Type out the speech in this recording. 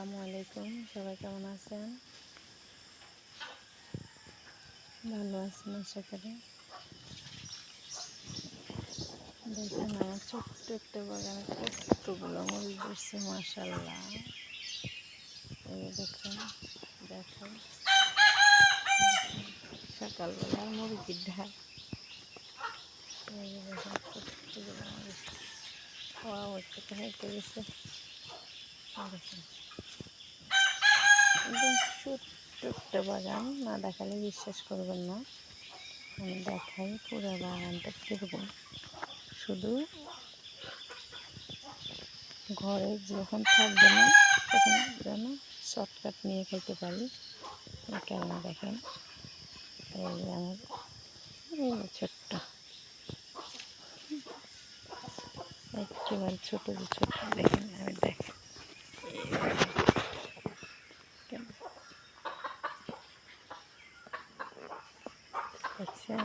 আসসালামু আলাইকুম। সবাই কেমন আছেন? ভালো আছেন আশা করি। দেখেন আমার ছোট্ট একটা বাগানে কতগুলো মরিচ ধরছে, মাশাআল্লাহ। এই দেখেন, দেখেন সকালবেলা মুরগির ঢাক। এই দেখেন কতগুলো মরিচ, ওয়াও একটু খাইতে গেছে। দেখেন একদম ছোট্ট একটা বাগান, না দেখালে বিশ্বাস করবেন না। আমি দেখাই পুরো বাগানটা কীরকম। শুধু ঘরে যখন থাকবে না তখন যেন শর্টকাট নিয়ে খাইতে পারি, এই কারণে দেখেন। এই যে আমার এই যে ছোট্ট, একেবারে ছোটো যে ছোট্ট, দেখেন আমি দেখেন দেখছেন।